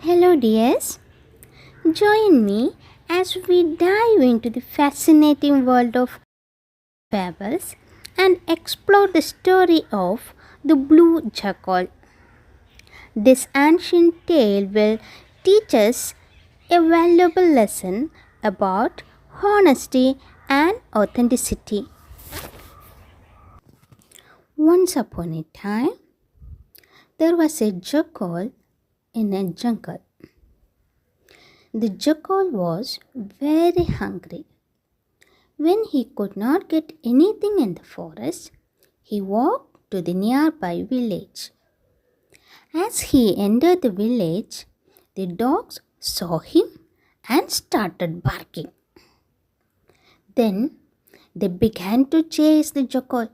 Hello, dears. Join me as we dive into the fascinating world of fables and explore the story of the Blue Jackal. This ancient tale will teach us a valuable lesson about honesty and authenticity. Once upon a time, there was a jackal in a jungle. The jackal was very hungry. When he could not get anything in the forest, he walked to the nearby village. As he entered the village, the dogs saw him and started barking. Then they began to chase the jackal.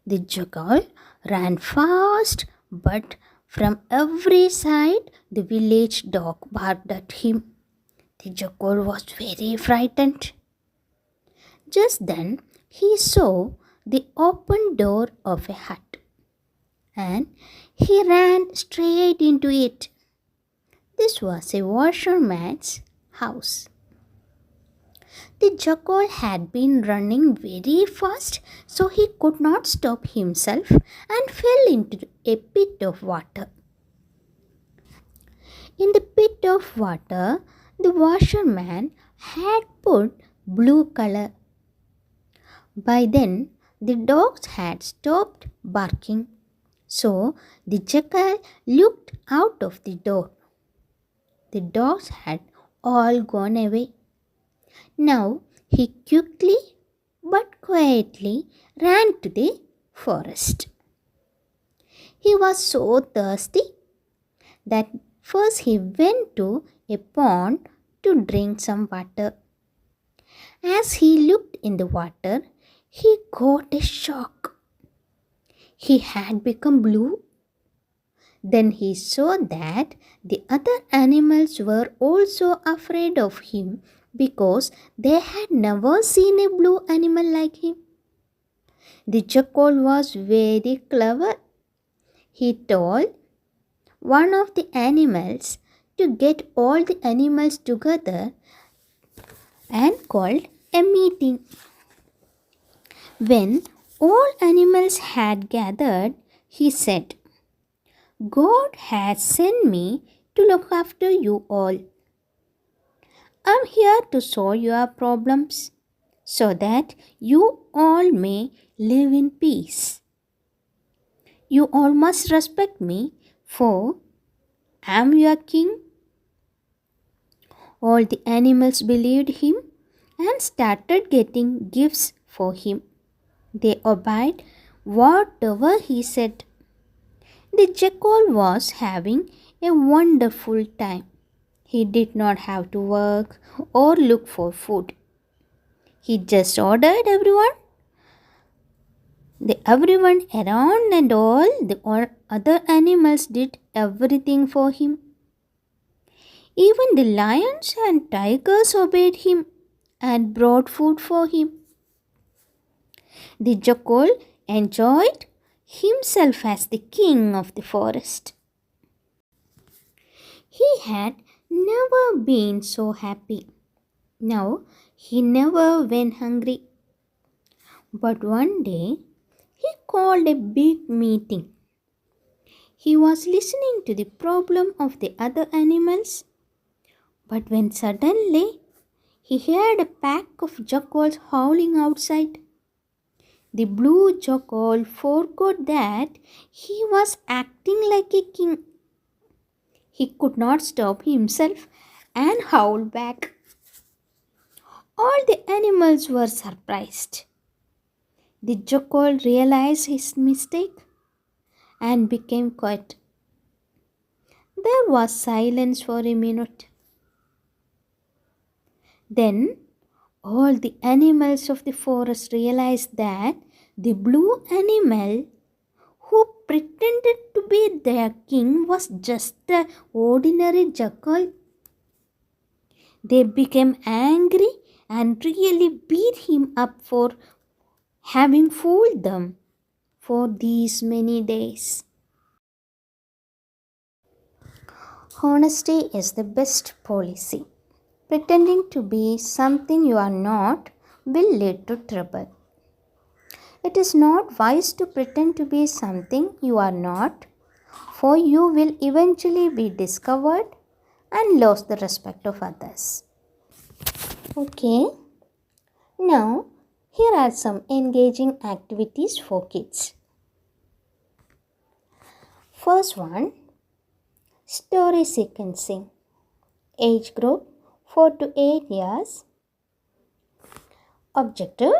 The jackal ran fast, but from every side the village dog barked at him. The jackal was very frightened. Just then he saw the open door of a hut and he ran straight into it. This was a washerman's house. The jackal had been running very fast, so he could not stop himself and fell into a pit of water. In the pit of water, the washerman had put blue color. By then, the dogs had stopped barking, so the jackal looked out of the door. The dogs had all gone away. Now he quickly but quietly ran to the forest. He was so thirsty that first he went to a pond to drink some water. As he looked in the water, he got a shock. He had become blue. Then he saw that the other animals were also afraid of him because they had never seen a blue animal like him. The jackal was very clever. He told one of the animals to get all the animals together and called a meeting. When all animals had gathered, he said, "God has sent me to look after you all. I'm here to solve your problems so that you all may live in peace. You all must respect me, for I'm your king." All the animals believed him and started getting gifts for him. They obeyed whatever he said. The jackal was having a wonderful time. He did not have to work or look for food. He just ordered everyone around, and all the other animals did everything for him. Even the lions and tigers obeyed him and brought food for him. The jackal enjoyed himself as the king of the forest. He had never been so happy. Now he never went hungry. But one day he called a big meeting. He was listening to the problem of the other animals. But when suddenly he heard a pack of jackals howling outside. The blue jackal forgot that he was acting like a king. He could not stop himself and howled back. All the animals were surprised. The jackal realized his mistake and became quiet. There was silence for a minute. Then all the animals of the forest realized that the blue animal who pretended to be their king was just an ordinary jackal. They became angry and really beat him up for having fooled them for these many days. Honesty is the best policy. Pretending to be something you are not will lead to trouble. It is not wise to pretend to be something you are not, for you will eventually be discovered and lose the respect of others. Okay, now here are some engaging activities for kids. First one, story sequencing. Age group 4 to 8 years. Objective,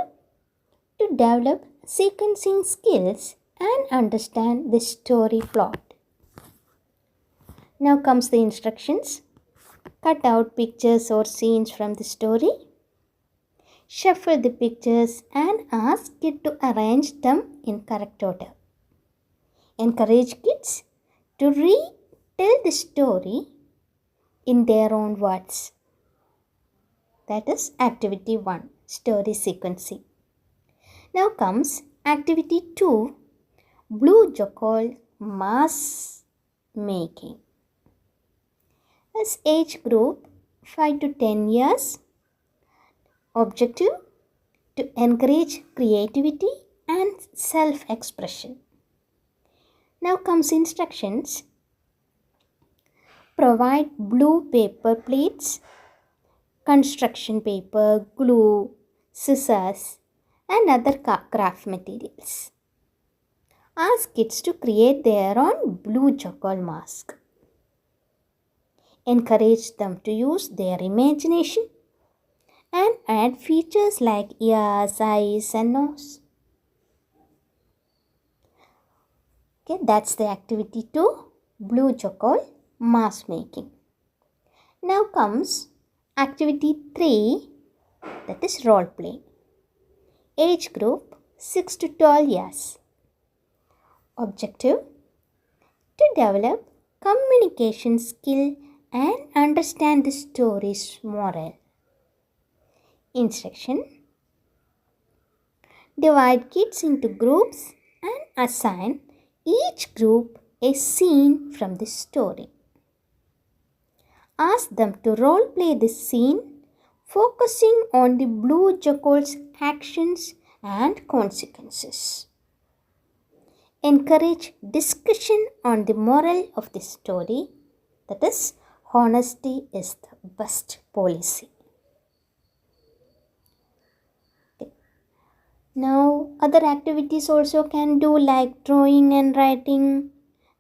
to develop sequencing skills and understand the story plot. Now comes the instructions. Cut out pictures or scenes from the story. Shuffle the pictures and ask kids to arrange them in correct order. Encourage kids to retell the story in their own words. That is activity 1, story sequencing. Now comes activity 2, Blue Jackal mask making. As age group 5 to 10 years. Objective, to encourage creativity and self-expression. Now comes instructions. Provide blue paper plates, construction paper, glue, scissors, and other craft materials. Ask kids to create their own Blue Jackal mask. Encourage them to use their imagination and add features like ears, eyes, and nose. Okay, that's the activity 2, Blue Jackal mask making. Now comes activity 3, that is role play. Age group 6 to 12 years. Objective, to develop communication skill and understand the story's moral. Instruction, divide kids into groups and assign each group a scene from the story. Ask them to role play the scene, focusing on the Blue Jackal's actions and consequences. Encourage discussion on the moral of the story, that is, honesty is the best policy. Okay. Now, other activities also can do like drawing and writing,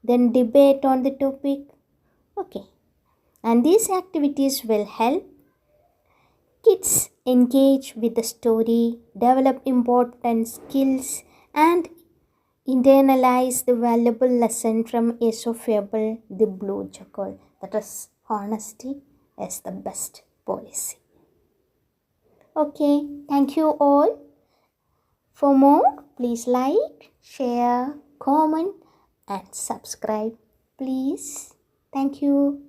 then debate on the topic. Okay. And these activities will help kids engage with the story, develop important skills, and internalize the valuable lesson from Aesop's fable, The Blue Jackal. That is, honesty is the best policy. Okay, thank you all. For more, please like, share, comment, and subscribe. Please. Thank you.